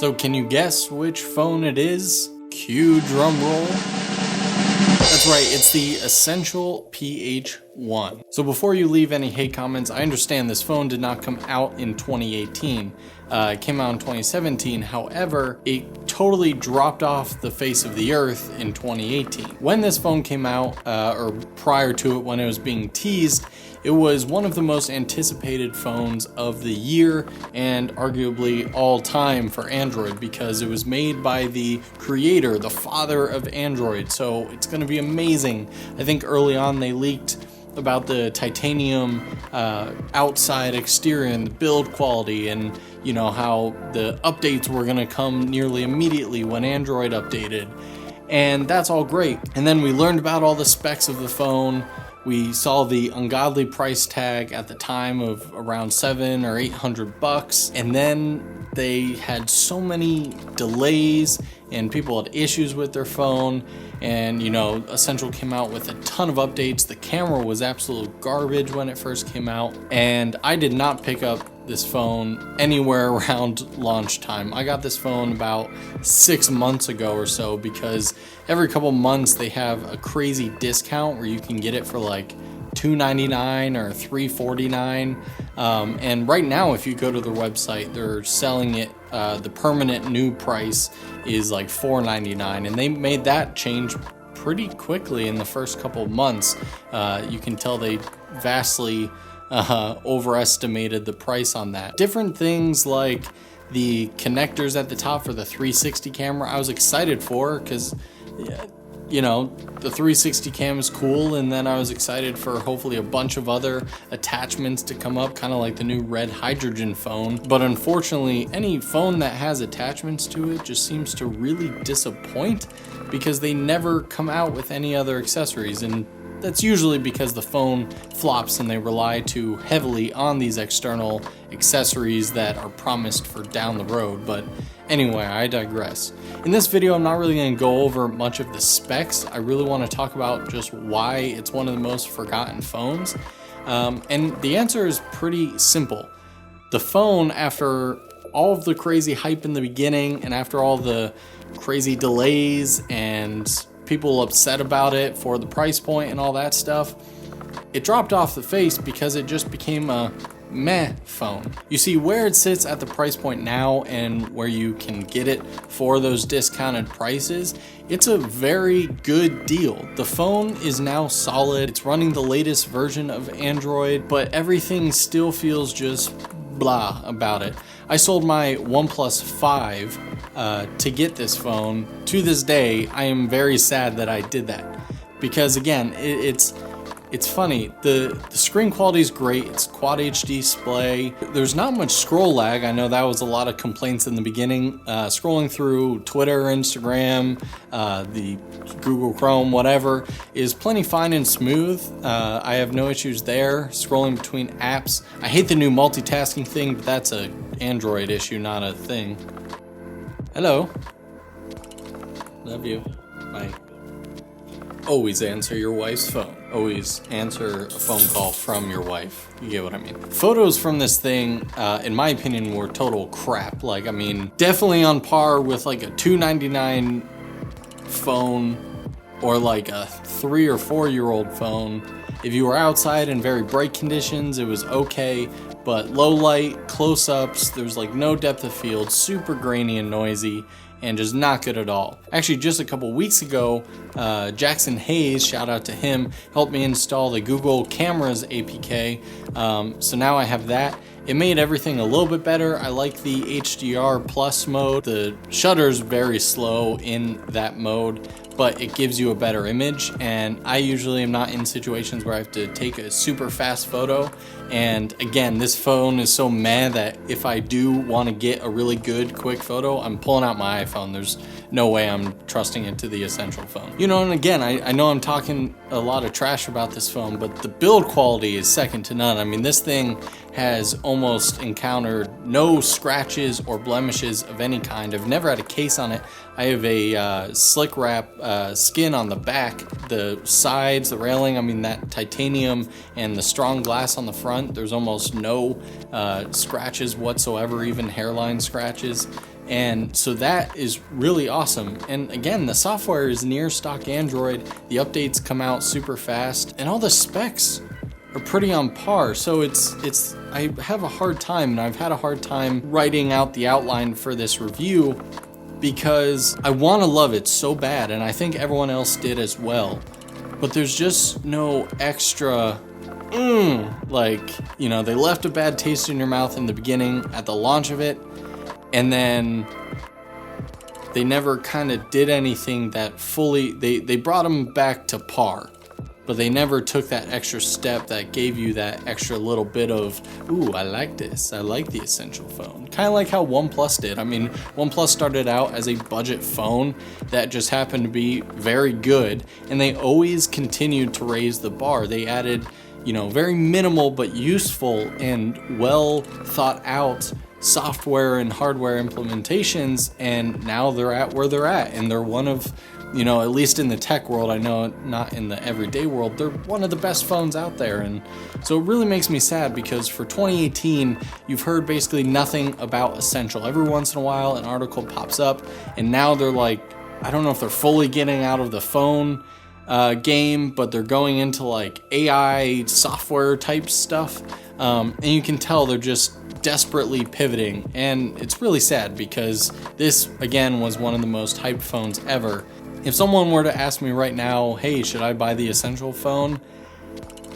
So can you guess which phone it is? Cue drum roll. That's right, it's the Essential PH1. So before you leave any hate comments, I understand this phone did not come out in 2018. It came out in 2017. However, it totally dropped off the face of the earth in 2018. When this phone came out, or prior to it when it was being teased, it was one of the most anticipated phones of the year and arguably all time for Android because it was made by the creator, the father of Android. So it's going to be amazing. I think early on they leaked about the titanium outside exterior and the build quality, and you know how the updates were going to come nearly immediately when Android updated, and that's all great. And then we learned about all the specs of the phone. We saw the ungodly price tag at the time of around $700 or $800, and then they had so many delays and people had issues with their phone, and you know, Essential came out with a ton of updates. The camera was absolute garbage when it first came out, and I did not pick up this phone anywhere around launch time. I got this phone about 6 months ago or so because every couple months they have a crazy discount where you can get it for like $299 or $349, and right now if you go to their website they're selling it, the permanent new price is like $499, and they made that change pretty quickly in the first couple months. You can tell they vastly overestimated the price on that. Different things like the connectors at the top for the 360 camera I was excited for because you know, the 360 cam is cool, and then I was excited for hopefully a bunch of other attachments to come up, kind of like the new red hydrogen phone. But unfortunately, any phone that has attachments to it just seems to really disappoint because they never come out with any other accessories, and that's usually because the phone flops and they rely too heavily on these external accessories that are promised for down the road. But anyway, I digress. In this video, I'm not really going to go over much of the specs. I really want to talk about just why it's one of the most forgotten phones. And the answer is pretty simple. The phone, after all of the crazy hype in the beginning and after all the crazy delays and people upset about it for the price point and all that stuff, it dropped off the face because it just became a meh phone. You see, where it sits at the price point now and where you can get it for those discounted prices, it's a very good deal. The phone is now solid. It's running the latest version of Android, but everything still feels just blah about it. I sold my OnePlus 5 to get this phone. To this day, I am very sad that I did that because again, it's funny. The screen quality is great. It's Quad HD display. There's not much scroll lag. I know that was a lot of complaints in the beginning. Scrolling through Twitter, Instagram, the Google Chrome, whatever, is plenty fine and smooth. I have no issues there. Scrolling between apps. I hate the new multitasking thing, but that's an Android issue, not a thing. Hello. Love you. Bye. Always answer your wife's phone. Always answer a phone call from your wife. You get what I mean. Photos from this thing, in my opinion, were total crap. Like, I mean, definitely on par with like a $299 phone or like a 3 or 4 year old phone. If you were outside in very bright conditions, it was okay. But low light, close-ups, there's like no depth of field, super grainy and noisy, and just not good at all. Actually, just a couple weeks ago, Jackson Hayes, shout out to him, helped me install the Google Cameras APK. So now I have that. It made everything a little bit better. I like the HDR plus mode. The shutter's very slow in that mode, but it gives you a better image. And I usually am not in situations where I have to take a super fast photo. And again, this phone is so meh that if I do want to get a really good quick photo, I'm pulling out my iPhone. There's no way I'm trusting it to the Essential phone. You know, and again, I know I'm talking a lot of trash about this phone, but the build quality is second to none. I mean, this thing has almost encountered no scratches or blemishes of any kind. I've never had a case on it. I have a slick wrap skin on the back, the sides, the railing, I mean that titanium and the strong glass on the front. There's almost no scratches whatsoever, even hairline scratches. And so that is really awesome. And again, the software is near stock Android. The updates come out super fast, and all the specs are pretty on par. So I have a hard time, and I've had a hard time writing out the outline for this review because I want to love it so bad, and I think everyone else did as well. But there's just no extra like, you know, they left a bad taste in your mouth in the beginning at the launch of it, and then they never kind of did anything that fully, they brought them back to par, but they never took that extra step that gave you that extra little bit of, ooh, I like this, I like the Essential phone. Kind of like how OnePlus did. I mean, OnePlus started out as a budget phone that just happened to be very good, and they always continued to raise the bar. They added, you know, very minimal but useful and well thought out software and hardware implementations, and now they're at where they're at, and they're one of, you know, at least in the tech world, I know not in the everyday world, they're one of the best phones out there. And so it really makes me sad because for 2018, you've heard basically nothing about Essential. Every once in a while an article pops up, and now they're like, I don't know if they're fully getting out of the phone game, but they're going into like AI software type stuff, and you can tell they're just desperately pivoting, and it's really sad because this again was one of the most hyped phones ever. If someone were to ask me right now, hey, should I buy the Essential phone,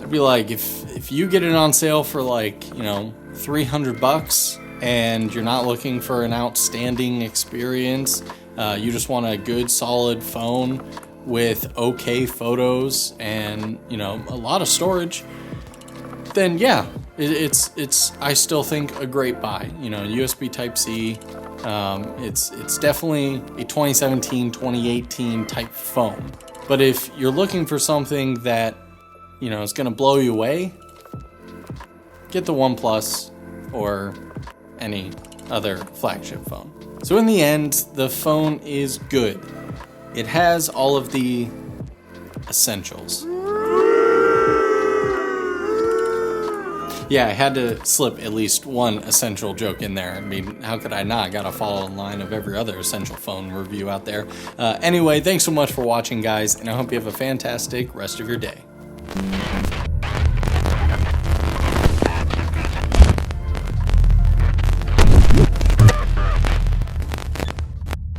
I'd be like, if you get it on sale for like, you know, $300 and you're not looking for an outstanding experience, you just want a good solid phone with okay photos and, you know, a lot of storage, then yeah, it's I still think a great buy. You know, USB Type-C, it's definitely a 2017, 2018 type phone. But if you're looking for something that, you know, is gonna blow you away, get the OnePlus or any other flagship phone. So in the end, the phone is good. It has all of the essentials. Yeah, I had to slip at least one essential joke in there. I mean, how could I not? I gotta follow in line of every other Essential phone review out there. Anyway, thanks so much for watching, guys, and I hope you have a fantastic rest of your day.